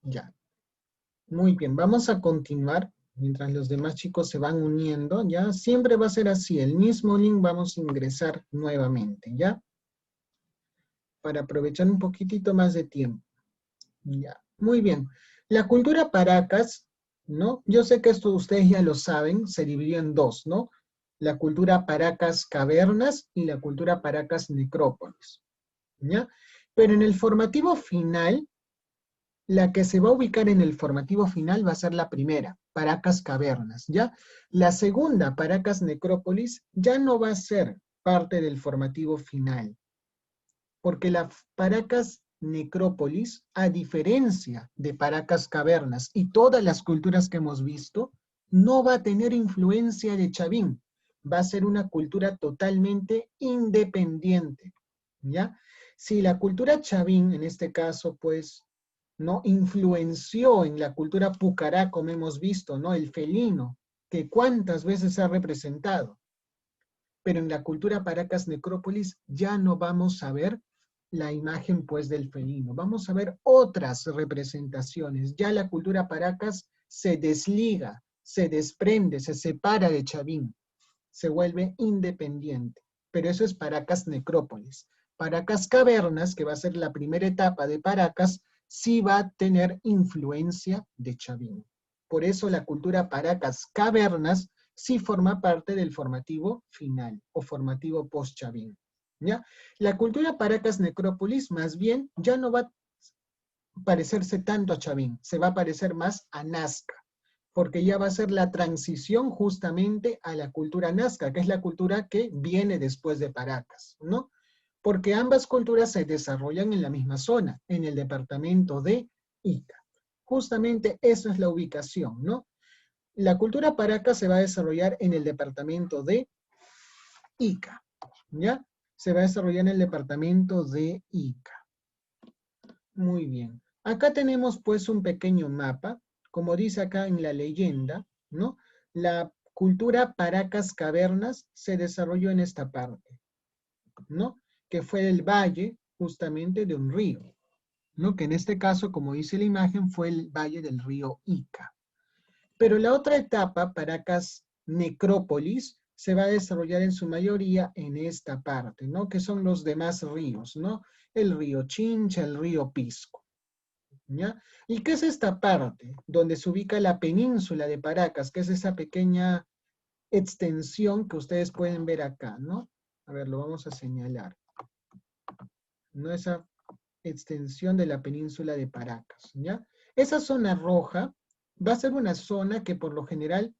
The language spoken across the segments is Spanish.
Ya. Muy bien, vamos a continuar mientras los demás chicos se van uniendo, ¿ya? Siempre va a ser así, el mismo link vamos a ingresar nuevamente, ¿ya? Para aprovechar un poquitito más de tiempo. Ya, muy bien. La cultura Paracas, ¿no? Yo sé que esto ustedes ya lo saben, se dividió en dos, ¿no? La cultura Paracas Cavernas y la cultura Paracas Necrópolis, ¿ya? Pero en el formativo final, la que se va a ubicar en el formativo final va a ser la primera, Paracas Cavernas, ¿ya? La segunda, Paracas Necrópolis, ya no va a ser parte del formativo final, porque la Paracas Necrópolis, a diferencia de Paracas Cavernas y todas las culturas que hemos visto, no va a tener influencia de Chavín, va a ser una cultura totalmente independiente, ¿ya? Si la cultura Chavín, en este caso, pues, no influenció en la cultura pucará, como hemos visto, ¿no? El felino, que cuántas veces se ha representado. Pero en la cultura Paracas Necrópolis ya no vamos a ver la imagen pues del felino, vamos a ver otras representaciones. Ya la cultura Paracas se desliga, se desprende, se separa de Chavín, se vuelve independiente. Pero eso es Paracas Necrópolis. Paracas Cavernas, que va a ser la primera etapa de Paracas, sí va a tener influencia de Chavín. Por eso la cultura Paracas Cavernas sí forma parte del formativo final o formativo post-Chavín. ¿Ya? La cultura Paracas Necrópolis más bien ya no va a parecerse tanto a Chavín, se va a parecer más a Nazca, porque ya va a ser la transición justamente a la cultura Nazca, que es la cultura que viene después de Paracas, ¿no? Porque ambas culturas se desarrollan en la misma zona, en el departamento de Ica. Justamente esa es la ubicación, ¿no? La cultura Paracas se va a desarrollar en el departamento de Ica, ¿ya? Se va a desarrollar en el departamento de Ica. Muy bien. Acá tenemos pues un pequeño mapa, como dice acá en la leyenda, ¿no? La cultura Paracas Cavernas se desarrolló en esta parte, ¿no? Que fue el valle justamente de un río, ¿no? Que en este caso, como dice la imagen, fue el valle del río Ica. Pero la otra etapa, Paracas Necrópolis, se va a desarrollar en su mayoría en esta parte, ¿no? Que son los demás ríos, ¿no? El río Chincha, el río Pisco, ¿ya? ¿Y qué es esta parte? Donde se ubica la península de Paracas, que es esa pequeña extensión que ustedes pueden ver acá, ¿no? A ver, lo vamos a señalar, ¿no? Esa extensión de la península de Paracas, ¿ya? Esa zona roja va a ser una zona que por lo general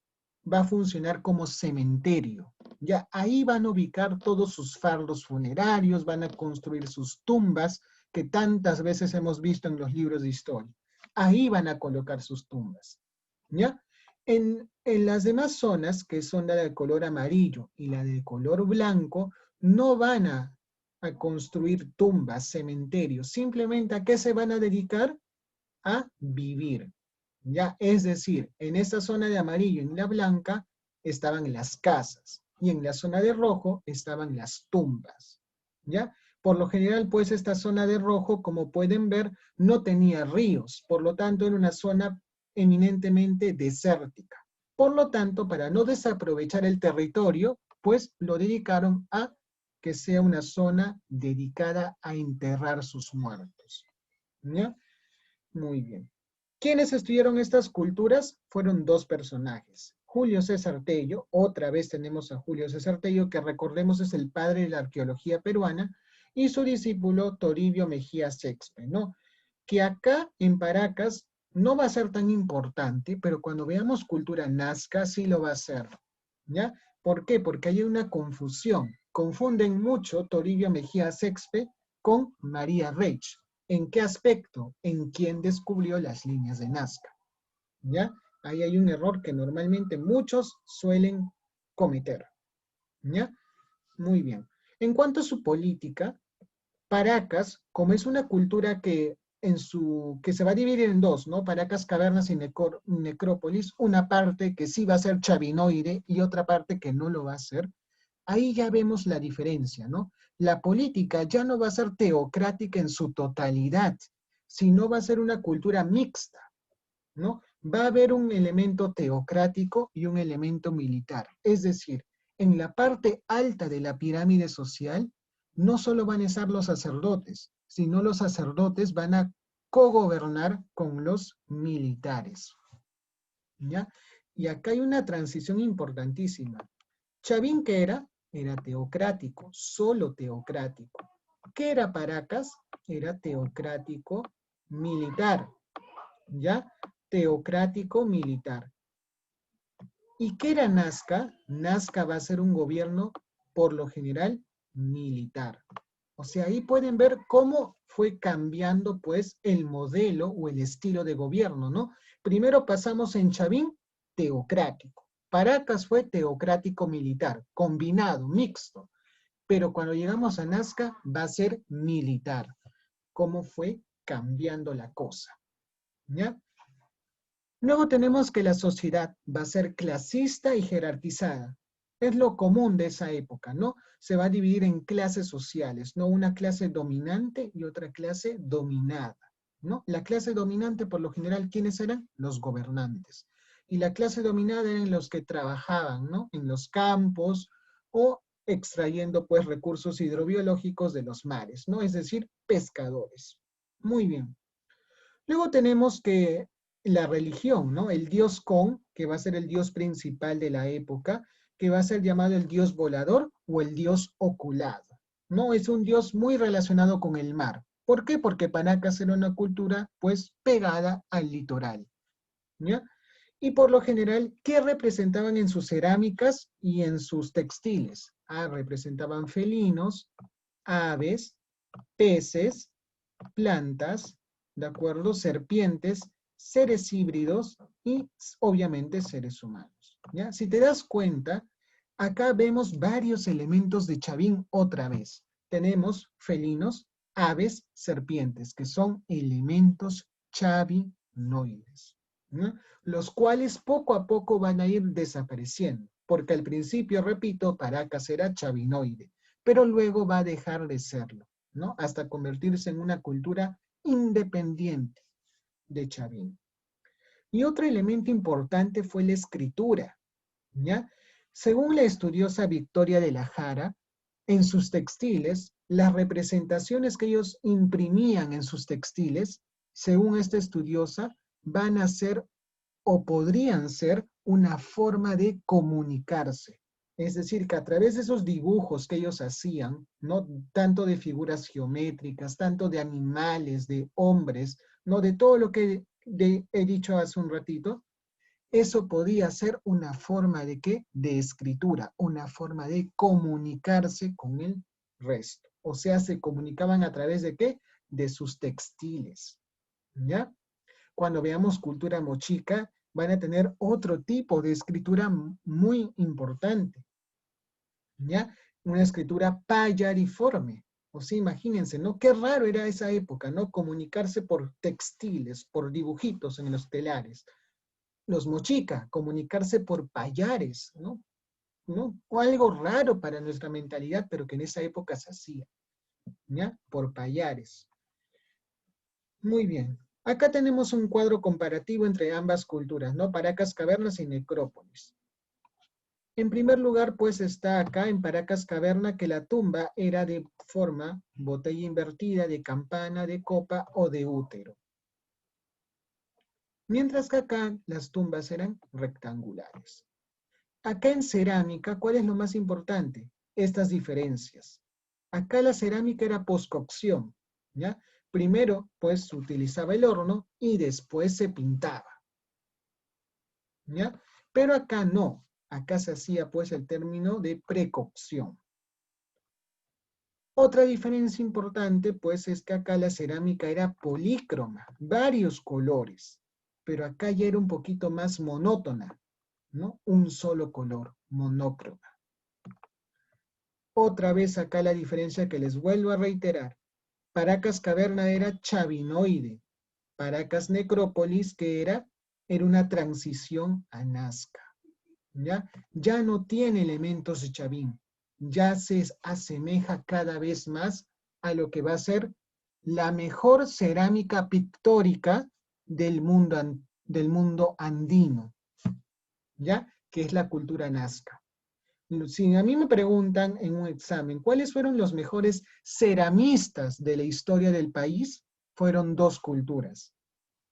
va a funcionar como cementerio, ¿ya? Ahí van a ubicar todos sus fardos funerarios, van a construir sus tumbas que tantas veces hemos visto en los libros de historia. Ahí van a colocar sus tumbas, ¿ya? En las demás zonas, que son la de color amarillo y la de color blanco, no van a construir tumbas, cementerios, simplemente ¿a qué se van a dedicar? A vivir. ¿Ya? Es decir, en esta zona de amarillo y en la blanca estaban las casas y en la zona de rojo estaban las tumbas. ¿Ya? Por lo general, pues esta zona de rojo, como pueden ver, no tenía ríos, por lo tanto era una zona eminentemente desértica. Por lo tanto, para no desaprovechar el territorio, pues lo dedicaron a que sea una zona dedicada a enterrar sus muertos. ¿Ya? Muy bien. ¿Quiénes estudiaron estas culturas? Fueron dos personajes. Julio César Tello, otra vez tenemos a Julio César Tello, que recordemos es el padre de la arqueología peruana, y su discípulo Toribio Mejía Sexpe, ¿no? Que acá en Paracas no va a ser tan importante, pero cuando veamos cultura nazca sí lo va a ser, ¿ya? ¿Por qué? Porque hay una confusión. Confunden mucho Toribio Mejía Sexpe con María Reich. ¿En qué aspecto? En quién descubrió las líneas de Nazca, ¿ya? Ahí hay un error que normalmente muchos suelen cometer, ¿ya? Muy bien. En cuanto a su política, Paracas, como es una cultura que se va a dividir en dos, ¿no? Paracas, Cavernas y Necrópolis, una parte que sí va a ser chavinoide y otra parte que no lo va a ser. Ahí ya vemos la diferencia, ¿no? La política ya no va a ser teocrática en su totalidad, sino va a ser una cultura mixta, ¿no? Va a haber un elemento teocrático y un elemento militar. Es decir, en la parte alta de la pirámide social, no solo van a estar los sacerdotes, sino los sacerdotes van a cogobernar con los militares, ¿ya? Y acá hay una transición importantísima. Chavín, ¿qué era? Era teocrático, solo teocrático. ¿Qué era Paracas? Era teocrático militar, ¿ya? Teocrático militar. ¿Y qué era Nazca? Nazca va a ser un gobierno, por lo general, militar. O sea, ahí pueden ver cómo fue cambiando, pues, el modelo o el estilo de gobierno, ¿no? Primero pasamos en Chavín, teocrático. Paracas fue teocrático militar, combinado, mixto. Pero cuando llegamos a Nazca, va a ser militar. ¿Cómo fue cambiando la cosa? ¿Ya? Luego tenemos que la sociedad va a ser clasista y jerarquizada. Es lo común de esa época, ¿no? Se va a dividir en clases sociales, ¿no? Una clase dominante y otra clase dominada, ¿no? La clase dominante, por lo general, ¿quiénes eran? Los gobernantes. Y la clase dominada eran los que trabajaban, ¿no? En los campos o extrayendo, pues, recursos hidrobiológicos de los mares, ¿no? Es decir, pescadores. Muy bien. Luego tenemos que la religión, ¿no? El dios Con, que va a ser el dios principal de la época, que va a ser llamado el dios volador o el dios oculado, ¿no? Es un dios muy relacionado con el mar. ¿Por qué? Porque Paracas era una cultura, pues, pegada al litoral, ¿ya? Y por lo general, ¿qué representaban en sus cerámicas y en sus textiles? Ah, representaban felinos, aves, peces, plantas, ¿de acuerdo? Serpientes, seres híbridos y obviamente seres humanos, ¿ya? Si te das cuenta, acá vemos varios elementos de Chavín otra vez. Tenemos felinos, aves, serpientes, que son elementos chavinoides, ¿no? Los cuales poco a poco van a ir desapareciendo, porque al principio, repito, Paracas era chavinoide, pero luego va a dejar de serlo, ¿no? Hasta convertirse en una cultura independiente de Chavín. Y otro elemento importante fue la escritura, ¿ya? Según la estudiosa Victoria de la Jara, en sus textiles, las representaciones que ellos imprimían en sus textiles, según esta estudiosa, van a ser o podrían ser una forma de comunicarse. Es decir, que a través de esos dibujos que ellos hacían, ¿no? Tanto de figuras geométricas, tanto de animales, de hombres, ¿no? De todo lo que he dicho hace un ratito, eso podía ser una forma de qué? De escritura, una forma de comunicarse con el resto. O sea, se comunicaban a través de qué? De sus textiles, ¿ya? Cuando veamos cultura mochica, van a tener otro tipo de escritura muy importante, ¿ya? Una escritura payariforme. O sea, imagínense, ¿no? Qué raro era esa época, ¿no? Comunicarse por textiles, por dibujitos en los telares. Los mochica, comunicarse por payares, ¿no? ¿No? O algo raro para nuestra mentalidad, pero que en esa época se hacía, ¿ya? Por payares. Muy bien. Acá tenemos un cuadro comparativo entre ambas culturas, ¿no? Paracas Cavernas y Necrópolis. En primer lugar, pues está acá en Paracas Caverna que la tumba era de forma botella invertida, de campana, de copa o de útero. Mientras que acá las tumbas eran rectangulares. Acá en cerámica, ¿cuál es lo más importante? Estas diferencias. Acá la cerámica era poscocción, ¿ya? Primero, pues, se utilizaba el horno y después se pintaba, ¿ya? Pero acá no. Acá se hacía, pues, el término de precocción. Otra diferencia importante, pues, es que acá la cerámica era polícroma, varios colores, pero acá ya era un poquito más monótona, ¿no? Un solo color, monócroma. Otra vez acá la diferencia que les vuelvo a reiterar. Paracas Caverna era chavinoide. Paracas Necrópolis, que era una transición a Nazca. ¿Ya? Ya no tiene elementos de Chavín. Ya se asemeja cada vez más a lo que va a ser la mejor cerámica pictórica del mundo andino, ¿ya? Que es la cultura nazca. Si a mí me preguntan en un examen, ¿cuáles fueron los mejores ceramistas de la historia del país? Fueron dos culturas,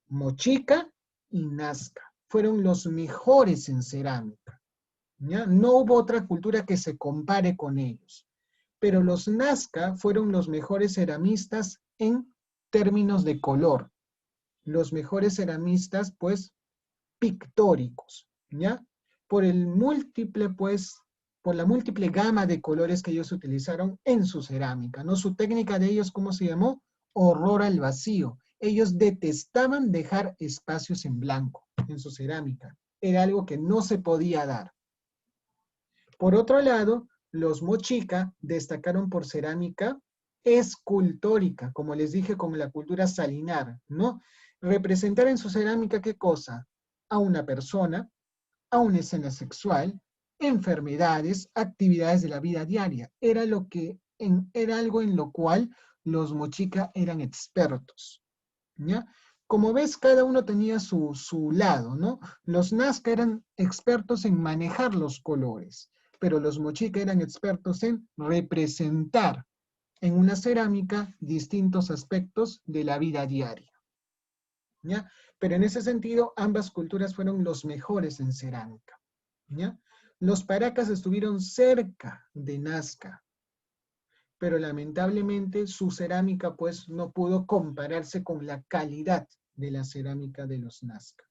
Mochica y Nazca. Fueron los mejores en cerámica, ¿ya? No hubo otra cultura que se compare con ellos. Pero los Nazca fueron los mejores ceramistas en términos de color. Los mejores ceramistas, pues, pictóricos, ¿ya? Por el múltiple, pues, por la múltiple gama de colores que ellos utilizaron en su cerámica, ¿no? Su técnica de ellos, ¿cómo se llamó? Horror al vacío. Ellos detestaban dejar espacios en blanco en su cerámica. Era algo que no se podía dar. Por otro lado, los Mochica destacaron por cerámica escultórica, como les dije, con la cultura salinar, ¿no? Representar en su cerámica, ¿qué cosa? A una persona, a una escena sexual, enfermedades, actividades de la vida diaria. Era algo en lo cual los Mochica eran expertos, ¿ya? Como ves, cada uno tenía su lado, ¿no? Los Nazca eran expertos en manejar los colores, pero los Mochica eran expertos en representar en una cerámica distintos aspectos de la vida diaria, ¿ya? Pero en ese sentido, ambas culturas fueron los mejores en cerámica, ¿ya? Los Paracas estuvieron cerca de Nazca, pero lamentablemente su cerámica pues no pudo compararse con la calidad de la cerámica de los Nazca,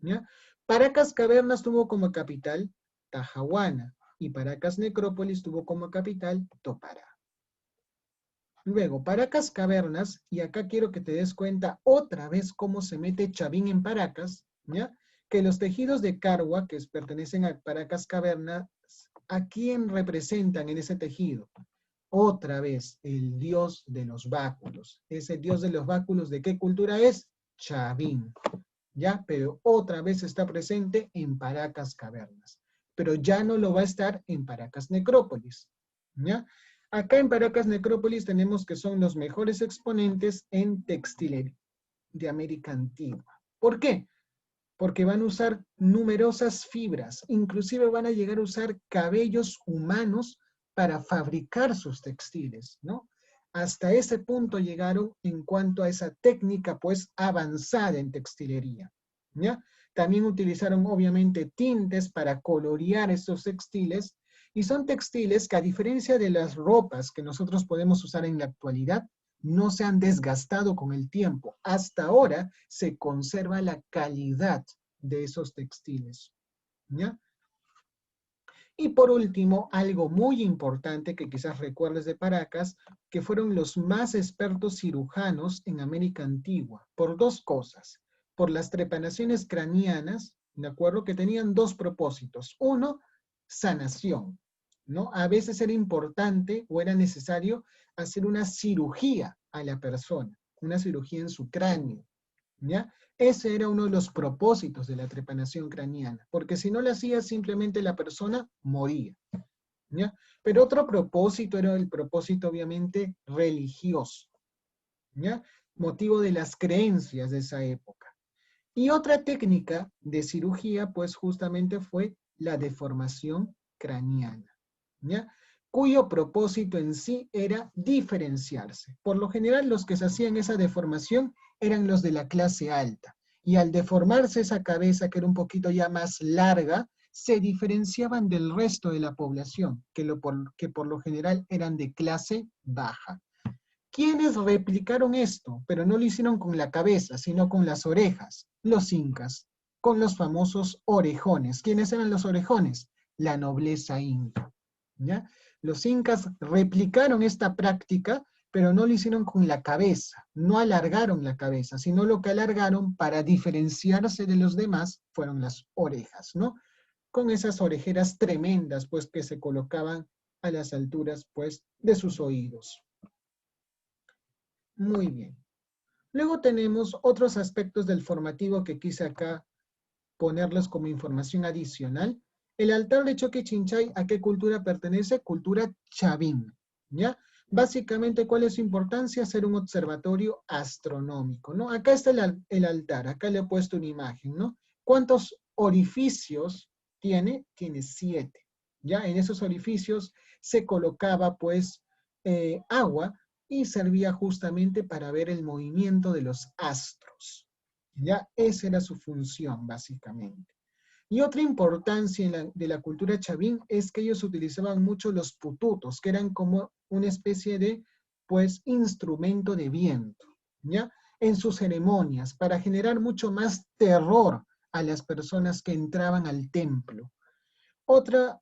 ¿ya? Paracas Cavernas tuvo como capital Tajahuana y Paracas Necrópolis tuvo como capital Topará. Luego, Paracas Cavernas, y acá quiero que te des cuenta otra vez cómo se mete Chavín en Paracas, ¿ya? Que los tejidos de Carhua, que pertenecen a Paracas Cavernas, ¿a quién representan en ese tejido? Otra vez, el dios de los báculos. Ese dios de los báculos, ¿de qué cultura es? Chavín, ¿ya? Pero otra vez está presente en Paracas Cavernas. Pero ya no lo va a estar en Paracas Necrópolis, ¿ya? Acá en Paracas Necrópolis tenemos que son los mejores exponentes en textilería de América Antigua. ¿Por qué? Porque van a usar numerosas fibras, inclusive van a llegar a usar cabellos humanos para fabricar sus textiles, ¿no? Hasta ese punto llegaron en cuanto a esa técnica, pues, avanzada en textilería, ¿ya? También utilizaron, obviamente, tintes para colorear estos textiles, y son textiles que, a diferencia de las ropas que nosotros podemos usar en la actualidad, no se han desgastado con el tiempo. Hasta ahora se conserva la calidad de esos textiles, ¿ya? Y por último, algo muy importante que quizás recuerdes de Paracas, que fueron los más expertos cirujanos en América Antigua, por dos cosas. Por las trepanaciones craneanas, ¿de acuerdo? Que tenían dos propósitos. Uno, sanación, ¿no? A veces era importante o era necesario hacer una cirugía a la persona, una cirugía en su cráneo, ¿ya? Ese era uno de los propósitos de la trepanación craneana, porque si no lo hacía, simplemente la persona moría, ¿ya? Pero otro propósito era el propósito, obviamente, religioso, ¿ya? Motivo de las creencias de esa época. Y otra técnica de cirugía, pues justamente fue la deformación craneana, ¿ya? Cuyo propósito en sí era diferenciarse. Por lo general, los que se hacían esa deformación eran los de la clase alta. Y al deformarse esa cabeza, que era un poquito ya más larga, se diferenciaban del resto de la población, que por lo general eran de clase baja. ¿Quiénes replicaron esto? Pero no lo hicieron con la cabeza, sino con las orejas. Los incas, con los famosos orejones. ¿Quiénes eran los orejones? La nobleza inca, ¿ya? Los incas replicaron esta práctica, pero no lo hicieron con la cabeza, no alargaron la cabeza, sino lo que alargaron para diferenciarse de los demás fueron las orejas, ¿no? Con esas orejeras tremendas, pues, que se colocaban a las alturas, pues, de sus oídos. Muy bien. Luego tenemos otros aspectos del formativo que quise acá ponerles como información adicional. El altar de Choque Chinchay, ¿a qué cultura pertenece? Cultura Chavín, ¿ya? Básicamente, ¿cuál es su importancia? Ser un observatorio astronómico, ¿no? Acá está el altar, acá le he puesto una imagen, ¿no? ¿Cuántos orificios tiene? Tiene 7, ¿ya? En esos orificios se colocaba, pues, agua y servía justamente para ver el movimiento de los astros, ¿ya? Esa era su función, básicamente. Y otra importancia de la cultura chavín es que ellos utilizaban mucho los pututos, que eran como una especie de, pues, instrumento de viento, ¿ya? En sus ceremonias, para generar mucho más terror a las personas que entraban al templo. Otra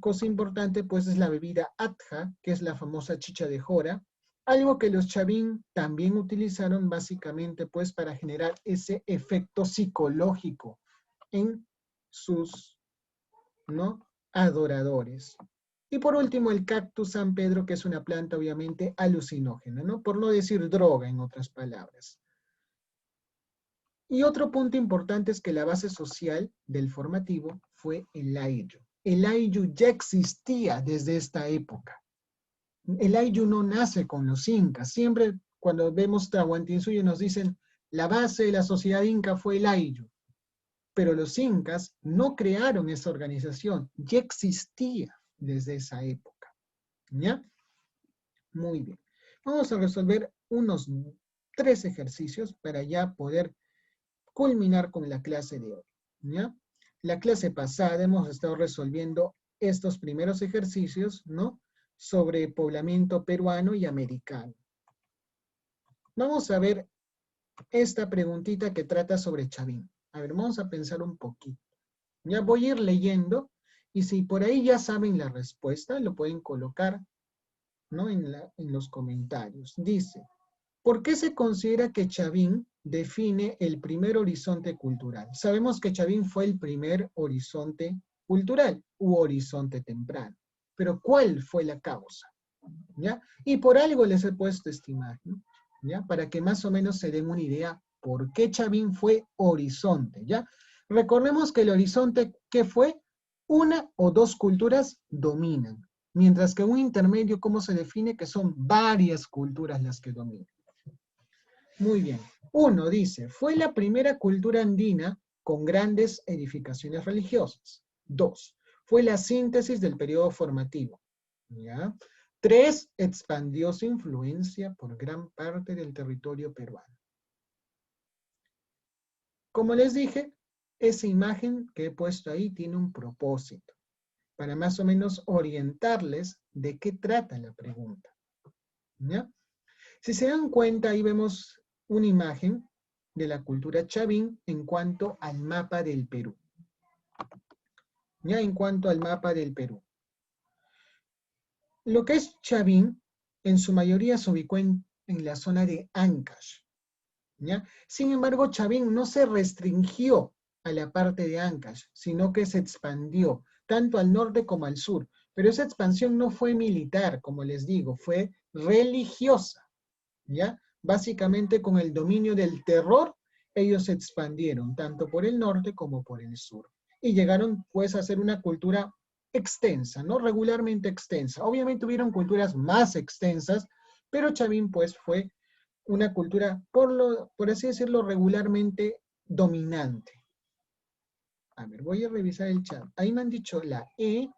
cosa importante, pues, es la bebida atja, que es la famosa chicha de jora, algo que los chavín también utilizaron básicamente, pues, para generar ese efecto psicológico en sus, ¿no?, adoradores. Y por último, el cactus San Pedro, que es una planta obviamente alucinógena, ¿no? Por no decir droga, en otras palabras. Y otro punto importante es que la base social del formativo fue el ayllu. El ayllu ya existía desde esta época. El ayllu no nace con los incas. Siempre cuando vemos Tahuantinsuyo nos dicen la base de la sociedad inca fue el ayllu. Pero los incas no crearon esa organización, ya existía desde esa época. ¿Ya? Muy bien. Vamos a resolver unos 3 ejercicios para ya poder culminar con la clase de hoy. ¿Ya? La clase pasada hemos estado resolviendo estos primeros ejercicios, ¿no?, sobre poblamiento peruano y americano. Vamos a ver esta preguntita que trata sobre Chavín. A ver, vamos a pensar un poquito. Ya voy a ir leyendo y si por ahí ya saben la respuesta, lo pueden colocar, ¿no?, en los comentarios. Dice, ¿por qué se considera que Chavín define el primer horizonte cultural? Sabemos que Chavín fue el primer horizonte cultural u horizonte temprano, pero ¿cuál fue la causa? ¿Ya? Y por algo les he puesto esta imagen, ¿ya? Para que más o menos se den una idea por qué Chavín fue horizonte, ¿ya? Recordemos que el horizonte, ¿qué fue? Una o dos culturas dominan, mientras que un intermedio, ¿cómo se define? Que son varias culturas las que dominan. Muy bien. Uno dice, fue la primera cultura andina con grandes edificaciones religiosas. 2, fue la síntesis del periodo formativo. ¿Ya? 3, expandió su influencia por gran parte del territorio peruano. Como les dije, esa imagen que he puesto ahí tiene un propósito, para más o menos orientarles de qué trata la pregunta. ¿Ya? Si se dan cuenta, ahí vemos una imagen de la cultura chavín en cuanto al mapa del Perú. ¿Ya? En cuanto al mapa del Perú. Lo que es Chavín, en su mayoría se ubicó en la zona de Ancash. ¿Ya? Sin embargo, Chavín no se restringió a la parte de Ancash, sino que se expandió tanto al norte como al sur. Pero esa expansión no fue militar, como les digo, fue religiosa. ¿Ya? Básicamente con el dominio del terror, ellos se expandieron tanto por el norte como por el sur. Y llegaron pues a ser una cultura extensa, ¿no? Regularmente extensa. Obviamente hubieron culturas más extensas, pero Chavín pues fue una cultura, por así decirlo, regularmente dominante. A ver, voy a revisar el chat. Ahí me han dicho la E,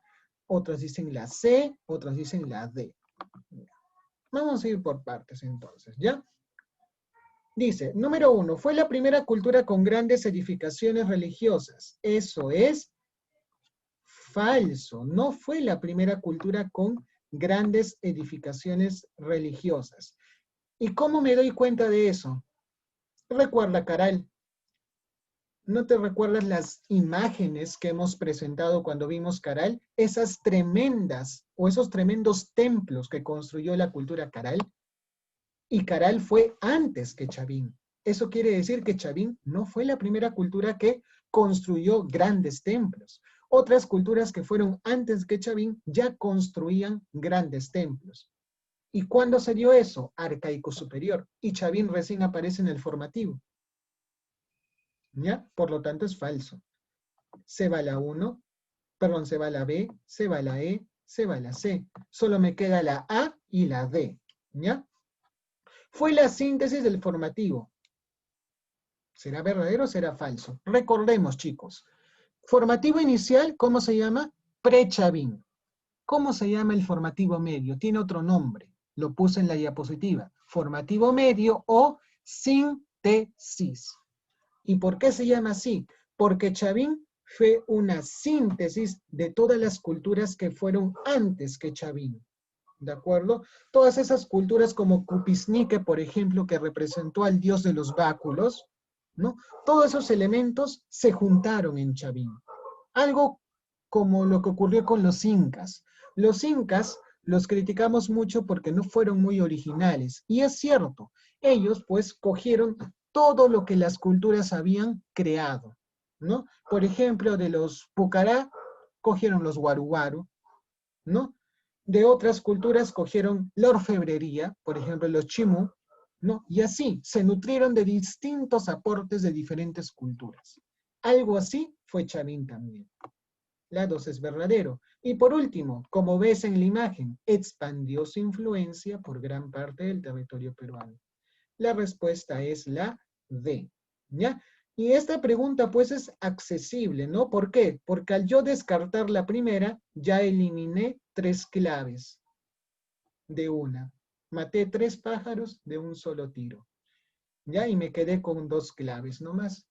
otros dicen la C, otros dicen la D. Vamos a ir por partes entonces, ¿ya? Dice, número 1, fue la primera cultura con grandes edificaciones religiosas. Eso es falso. No fue la primera cultura con grandes edificaciones religiosas. ¿Y cómo me doy cuenta de eso? Recuerda, Caral, ¿no te recuerdas las imágenes que hemos presentado cuando vimos Caral? Esas tremendas o esos tremendos templos que construyó la cultura Caral. Y Caral fue antes que Chavín. Eso quiere decir que Chavín no fue la primera cultura que construyó grandes templos. Otras culturas que fueron antes que Chavín ya construían grandes templos. ¿Y cuándo se dio eso? Arcaico superior. Y Chavín recién aparece en el formativo. ¿Ya? Por lo tanto es falso. Se va la 1, perdón, se va la B, se va la E, se va la C. Solo me queda la A y la D, ¿ya? Fue la síntesis del formativo. ¿Será verdadero o será falso? Recordemos, chicos. Formativo inicial, ¿cómo se llama? Pre-Chavín. ¿Cómo se llama el formativo medio? Tiene otro nombre. Lo puse en la diapositiva. Formativo medio o síntesis. ¿Y por qué se llama así? Porque Chavín fue una síntesis de todas las culturas que fueron antes que Chavín. ¿De acuerdo? Todas esas culturas como Cupisnique, por ejemplo, que representó al dios de los báculos, ¿no? Todos esos elementos se juntaron en Chavín. Algo como lo que ocurrió con los incas. Los incas los criticamos mucho porque no fueron muy originales. Y es cierto, ellos pues cogieron todo lo que las culturas habían creado, ¿no? Por ejemplo, de los Pucará, cogieron los Guaruguaru, ¿no? De otras culturas cogieron la orfebrería, por ejemplo, los Chimú, ¿no? Y así, se nutrieron de distintos aportes de diferentes culturas. Algo así fue Chavín también. La 2 es verdadero. Y por último, como ves en la imagen, expandió su influencia por gran parte del territorio peruano. La respuesta es la D, ¿ya? Y esta pregunta pues es accesible, ¿no? ¿Por qué? Porque al yo descartar la primera, ya eliminé 3 claves de una. Maté 3 pájaros de un solo tiro, ¿ya? Y me quedé con 2 claves nomás,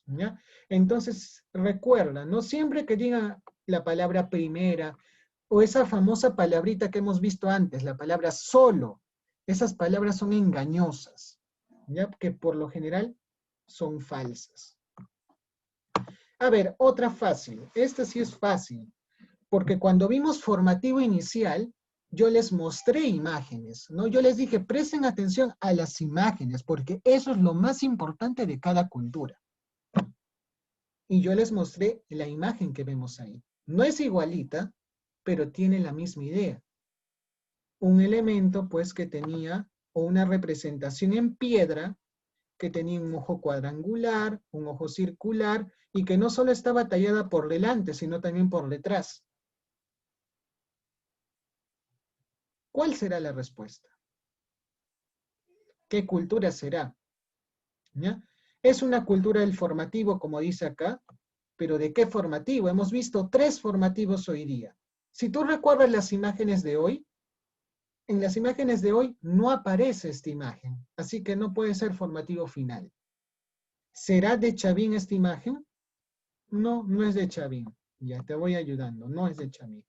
¿ya? Entonces, recuerda, no siempre que diga la palabra primera o esa famosa palabrita que hemos visto antes, la palabra solo, esas palabras son engañosas, ¿ya? Que por lo general son falsas. A ver, otra fácil. Esta sí es fácil, porque cuando vimos formativo inicial, yo les mostré imágenes, ¿no? Yo les dije, presten atención a las imágenes, porque eso es lo más importante de cada cultura. Y yo les mostré la imagen que vemos ahí. No es igualita, pero tiene la misma idea. Un elemento, pues, que tenía, o una representación en piedra, que tenía un ojo cuadrangular, un ojo circular, y que no solo estaba tallada por delante, sino también por detrás. ¿Cuál será la respuesta? ¿Qué cultura será? ¿Ya? Es una cultura del formativo, como dice acá, pero ¿de qué formativo? Hemos visto 3 formativos hoy día. Si tú recuerdas las imágenes de hoy, en las imágenes de hoy no aparece esta imagen, así que no puede ser formativo final. ¿Será de Chavín esta imagen? No, no es de Chavín. Ya te voy ayudando, no es de Chavín.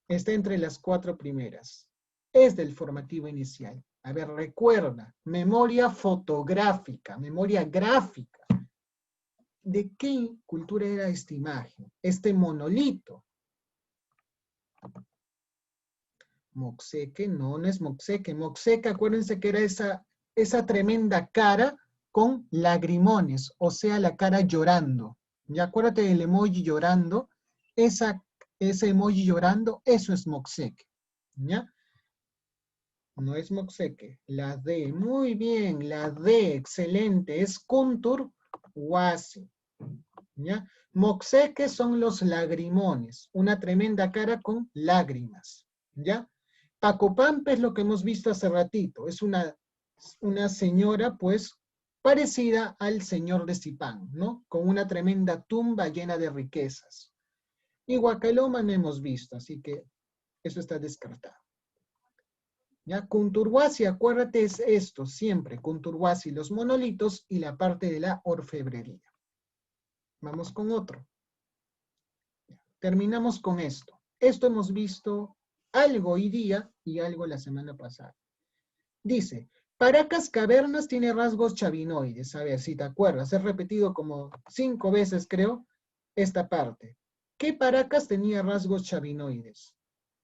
Está entre las 4 primeras. Es del formativo inicial. A ver, recuerda, memoria fotográfica, memoria gráfica. ¿De qué cultura era esta imagen? Este monolito. Moxeque, no, no es Moxeque. Moxeque, acuérdense que era esa tremenda cara con lagrimones, o sea, la cara llorando. Ya acuérdate del emoji llorando, ese emoji llorando, eso es Moxeque. ¿Ya? No es Moxeque, la D, muy bien, la D, excelente, es Kuntur Huasi. ¿Ya? Moxeque son los lagrimones, una tremenda cara con lágrimas. ¿Ya? Pacopampe es lo que hemos visto hace ratito, es una señora, pues, parecida al señor de Zipán, ¿no? Con una tremenda tumba llena de riquezas. Y Huacaloma no hemos visto, así que eso está descartado. ¿Ya? Kunturhuasi, acuérdate, es esto, siempre, Kunturhuasi, los monolitos y la parte de la orfebrería. Vamos con otro. Terminamos con esto. Esto hemos visto algo hoy día y algo la semana pasada. Dice, Paracas Cavernas tiene rasgos chavinoides. A ver, si te acuerdas, he repetido como 5 veces, creo, esta parte. ¿Qué Paracas tenía rasgos chavinoides?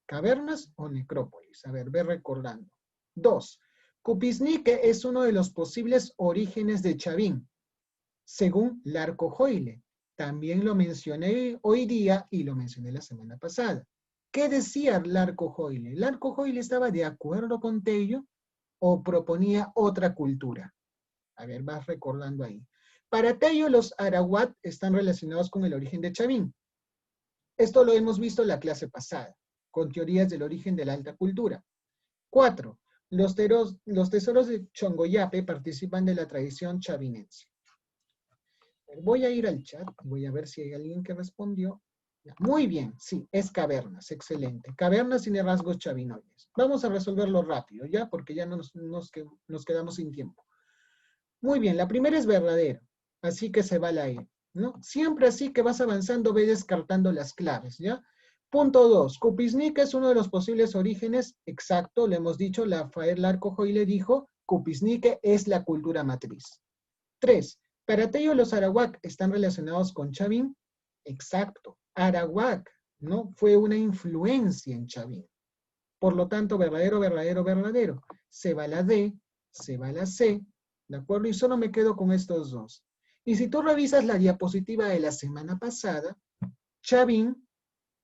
¿Cavernas o necrópolis? A ver, ve recordando. 2. Cupisnique es uno de los posibles orígenes de Chavín, según Larco Joile. También lo mencioné hoy día y lo mencioné la semana pasada. ¿Qué decía Larco Joile? ¿Larco Joile estaba de acuerdo con Tello o proponía otra cultura? A ver, vas recordando ahí. Para Tello, los Arawat están relacionados con el origen de Chavín. Esto lo hemos visto en la clase pasada. con teorías del origen de la alta cultura. 4. Los tesoros de Chongoyape participan de la tradición chavinense. Voy a ir al chat, voy a ver si hay alguien que respondió. Muy bien, sí, es Cavernas, excelente. Cavernas tiene rasgos chavinoides. Vamos a resolverlo rápido, ¿ya? Porque ya nos quedamos sin tiempo. Muy bien, la primera es verdadero, así que se va la E, ¿no? Siempre así que vas avanzando, ve descartando las claves, ¿ya? Punto 2, Cupisnique es uno de los posibles orígenes, exacto, le hemos dicho, Rafael Larcojoy le dijo, Cupisnique es la cultura matriz. 3, Parateyo y los arawak están relacionados con Chavín, exacto, arawak, ¿no? Fue una influencia en Chavín. Por lo tanto, verdadero, verdadero, verdadero. Se va la D, se va la C, ¿de acuerdo? Y solo me quedo con estos dos. Y si tú revisas la diapositiva de la semana pasada, Chavín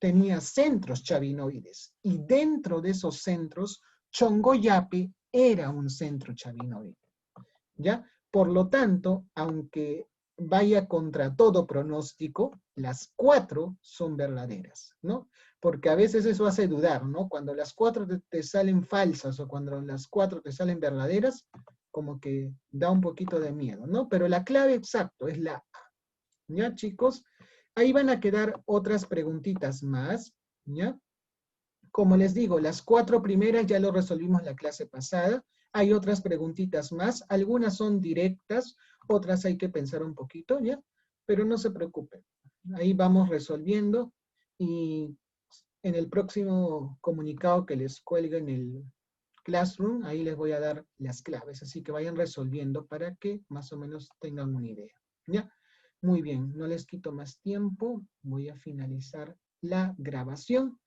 tenía centros chavinoides. Y dentro de esos centros, Chongoyape era un centro chavinoide. ¿Ya? Por lo tanto, aunque vaya contra todo pronóstico, las 4 son verdaderas, ¿no? Porque a veces eso hace dudar, ¿no? Cuando las 4 te salen falsas o cuando las 4 te salen verdaderas, como que da un poquito de miedo, ¿no? Pero la clave exacto es la A. ¿Ya, chicos? Ahí van a quedar otras preguntitas más, ¿ya? Como les digo, las 4 primeras ya lo resolvimos la clase pasada. Hay otras preguntitas más. Algunas son directas, otras hay que pensar un poquito, ¿ya? Pero no se preocupen. Ahí vamos resolviendo y en el próximo comunicado que les cuelgue en el Classroom, ahí les voy a dar las claves. Así que vayan resolviendo para que más o menos tengan una idea, ¿ya? Muy bien, no les quito más tiempo. Voy a finalizar la grabación.